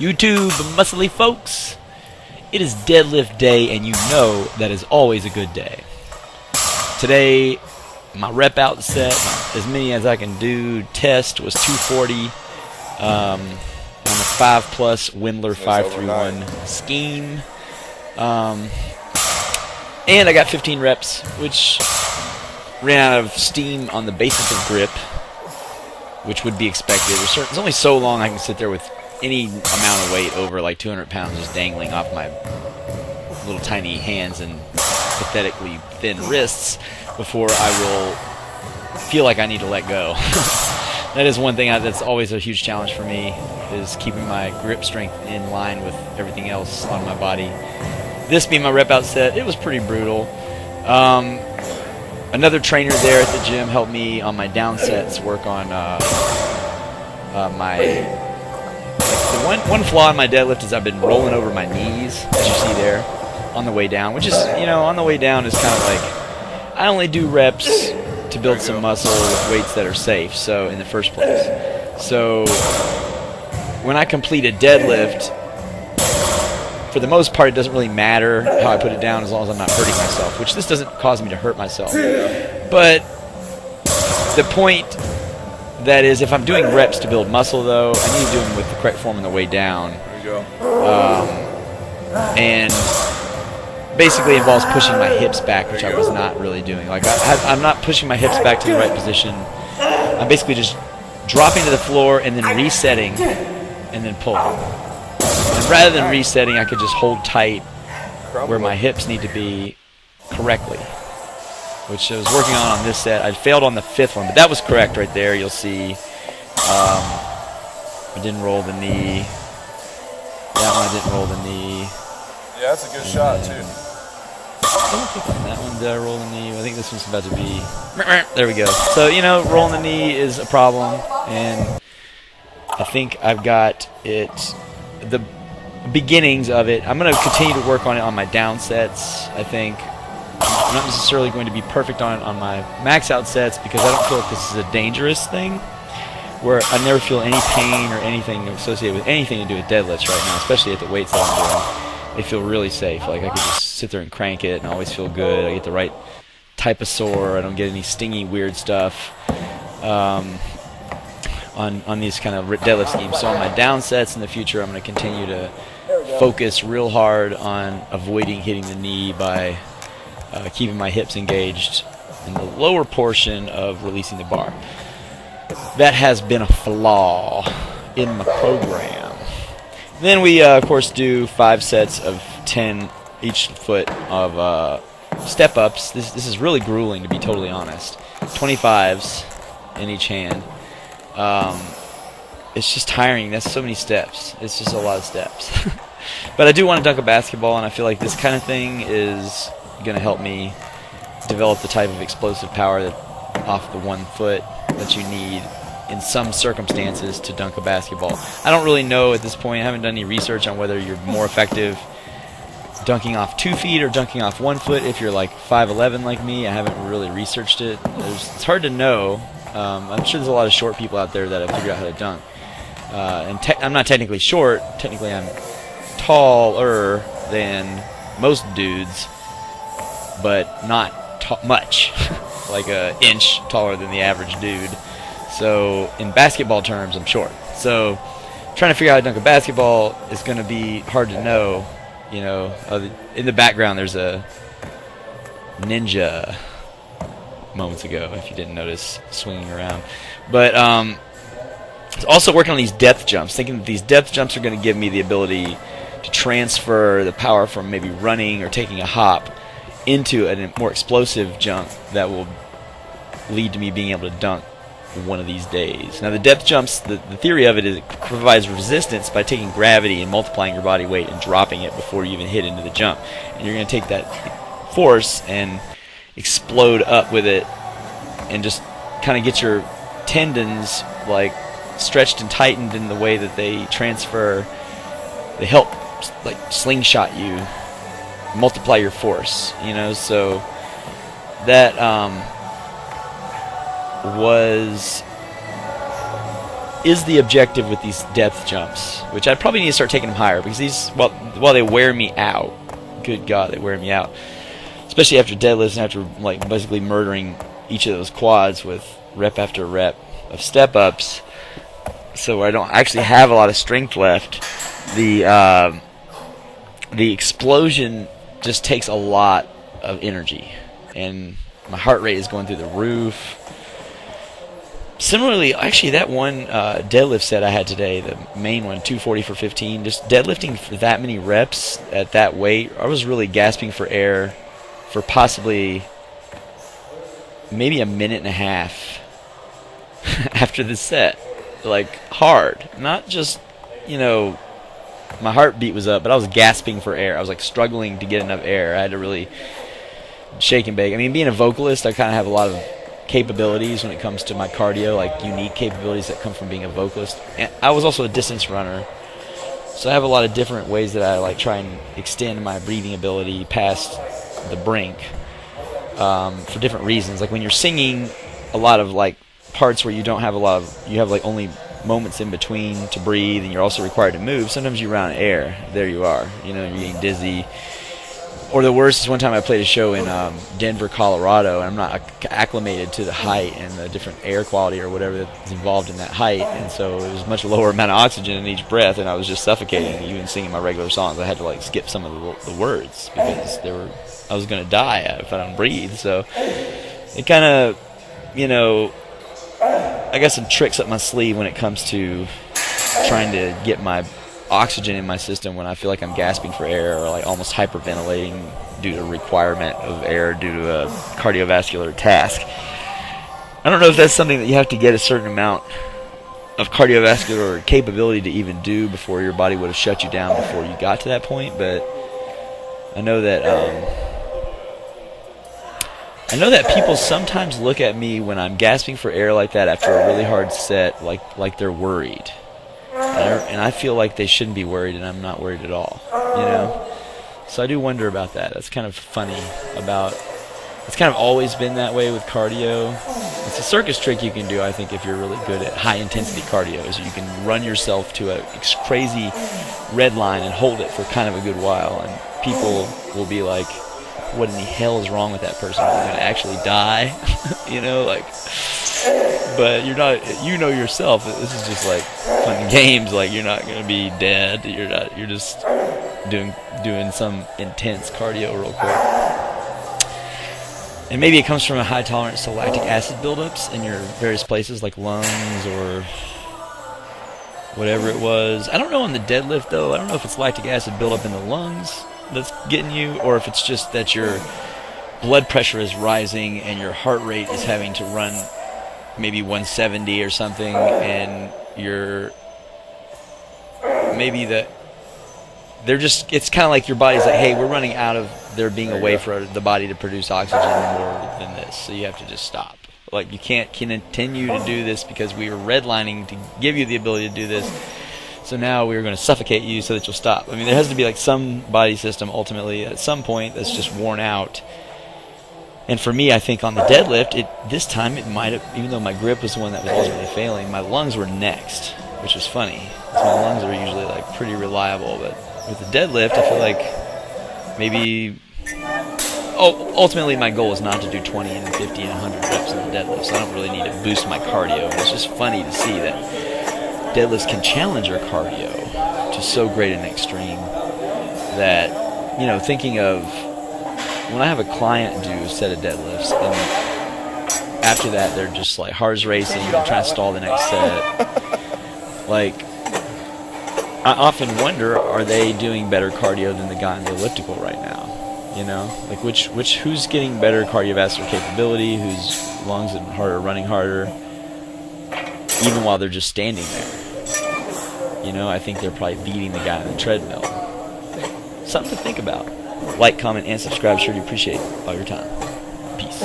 YouTube, muscly folks, it is deadlift day, and you know that is always a good day. Today, my rep out set, as many as I can do, test was 240 on the 5+ Windler 531 scheme. And I got 15 reps, which ran out of steam on the basis of grip, which would be expected. There's only so long I can sit there with any amount of weight over like 200 pounds just dangling off my little tiny hands and pathetically thin wrists before I will feel like I need to let go. That is one thing that's always a huge challenge for me, is keeping my grip strength in line with everything else on my body. This being my rep out set, it was pretty brutal. Another trainer there at the gym helped me on my down sets work on one flaw in my deadlift is I've been rolling over my knees, as you see there, on the way down, which is, on the way down is kind of like, I only do reps to build some muscle with weights that are safe, so in the first place. So when I complete a deadlift, for the most part, it doesn't really matter how I put it down as long as I'm not hurting myself, which this doesn't cause me to hurt myself. But the point that is, if I'm doing reps to build muscle, though, I need to do them with the correct form on the way down. There you go. And basically involves pushing my hips back, which I was not really doing. Like I'm not pushing my hips back to the right position. I'm basically just dropping to the floor and then resetting and then pulling. And rather than resetting, I could just hold tight where my hips need to be correctly, which I was working on this set. I failed on the 5th one, but that was correct right there. You'll see I didn't roll the knee. That one I didn't roll the knee. Yeah, that's a good shot, too. I don't think on that one did I roll the knee. I think this one's about to be... There we go. So, rolling the knee is a problem, and I think I've got it... The beginnings of it. I'm going to continue to work on it on my down sets, I think. I'm not necessarily going to be perfect on it on my max out sets, because I don't feel like this is a dangerous thing, where I never feel any pain or anything associated with anything to do with deadlifts right now, especially at the weights that I'm doing. They feel really safe. Like I could just sit there and crank it and I always feel good. I get the right type of sore. I don't get any stingy weird stuff on these kind of deadlift schemes. So on my down sets in the future, I'm going to continue to focus real hard on avoiding hitting the knee by keeping my hips engaged in the lower portion of releasing the bar. That has been a flaw in my program. Then we, of course, do 5 sets of 10 each foot of step-ups. This is really grueling, to be totally honest. 25s in each hand. It's just tiring. That's so many steps. It's just a lot of steps. But I do want to dunk a basketball, and I feel like this kind of thing is going to help me develop the type of explosive power that off the 1 foot that you need in some circumstances to dunk a basketball. I don't really know at this point. I haven't done any research on whether you're more effective dunking off 2 feet or dunking off 1 foot if you're like 5'11" like me. I haven't really researched it. It's hard to know. I'm sure there's a lot of short people out there that have figured out how to dunk. I'm not technically short. Technically, I'm taller than most dudes, but not much. Like an inch taller than the average dude. So in basketball terms, I'm short. So trying to figure out how to dunk a basketball is going to be hard to know. In the background, there's a ninja moments ago, if you didn't notice, swinging around. But also working on these depth jumps, thinking that these depth jumps are going to give me the ability to transfer the power from maybe running or taking a hop into a more explosive jump that will lead to me being able to dunk one of these days. Now the depth jumps, the theory of it is it provides resistance by taking gravity and multiplying your body weight and dropping it before you even hit into the jump. And you're going to take that force and explode up with it and just kind of get your tendons like stretched and tightened in the way that they transfer. They help like slingshot you, multiply your force, so that was is the objective with these depth jumps, which I probably need to start taking them higher, because these, while they wear me out, good God, they wear me out, especially after deadlifts and after like basically murdering each of those quads with rep after rep of step ups, so I don't actually have a lot of strength left. The explosion just takes a lot of energy, and my heart rate is going through the roof. Similarly, actually, that one deadlift set I had today, the main one, 240 for 15, just deadlifting for that many reps at that weight, I was really gasping for air for possibly maybe a minute and a half after the set. Like, hard. Not just, you know, my heartbeat was up, but I was gasping for air. I was, like, struggling to get enough air. I had to really shake and bake. I mean, being a vocalist, I kind of have a lot of capabilities when it comes to my cardio, like unique capabilities that come from being a vocalist. And I was also a distance runner, so I have a lot of different ways that I like try and extend my breathing ability past the brink for different reasons. Like when you're singing, a lot of like parts where you don't have a lot of, you have like only moments in between to breathe, and you're also required to move. Sometimes you run out of air. There you are. You know, you're getting dizzy. Or the worst is one time I played a show in Denver, Colorado, and I'm not acclimated to the height and the different air quality or whatever that's involved in that height, and so it was much lower amount of oxygen in each breath, and I was just suffocating. Even singing my regular songs, I had to like skip some of the words because I was going to die if I don't breathe. So it kind of, you know, I got some tricks up my sleeve when it comes to trying to get my oxygen in my system when I feel like I'm gasping for air or like almost hyperventilating due to requirement of air due to a cardiovascular task. I don't know if that's something that you have to get a certain amount of cardiovascular capability to even do before your body would have shut you down before you got to that point, but I know that people sometimes look at me when I'm gasping for air like that after a really hard set like they're worried. And I feel like they shouldn't be worried, and I'm not worried at all, you know? So I do wonder about that. That's kind of funny it's kind of always been that way with cardio. It's a circus trick you can do, I think, if you're really good at high-intensity cardio, is you can run yourself to a crazy red line and hold it for kind of a good while, and people will be like, what in the hell is wrong with that person? Are they going to actually die? You know, like... But you're not, you know yourself, this is just like fun games, like you're not going to be dead, you're just doing some intense cardio real quick. And maybe it comes from a high tolerance to lactic acid buildups in your various places like lungs or whatever it was. I don't know on the deadlift though, I don't know if it's lactic acid buildup in the lungs that's getting you, or if it's just that your blood pressure is rising and your heart rate is having to run maybe 170 or something, and you're maybe it's kind of like your body's like, hey, we're running out of there being a way for the body to produce oxygen more than this, so you have to just stop. Like, you can't continue to do this because we were redlining to give you the ability to do this, so now we're going to suffocate you so that you'll stop. I mean, there has to be like some body system ultimately at some point that's just worn out. And for me, I think on the deadlift, this time it might have, even though my grip was the one that was ultimately failing, my lungs were next, which was funny. So my lungs are usually like pretty reliable, but with the deadlift, I feel like maybe, ultimately my goal is not to do 20 and 50 and 100 reps in the deadlift, so I don't really need to boost my cardio. It's just funny to see that deadlifts can challenge your cardio to so great an extreme that, you know, thinking of, when I have a client do a set of deadlifts, and after that they're just like heart's racing and trying to stall the next set, like, I often wonder, are they doing better cardio than the guy on the elliptical right now? You know, like who's getting better cardiovascular capability, whose lungs and heart are running harder, even while they're just standing there. You know, I think they're probably beating the guy on the treadmill. Something to think about. Like, comment, and subscribe. Sure do appreciate all your time. Peace.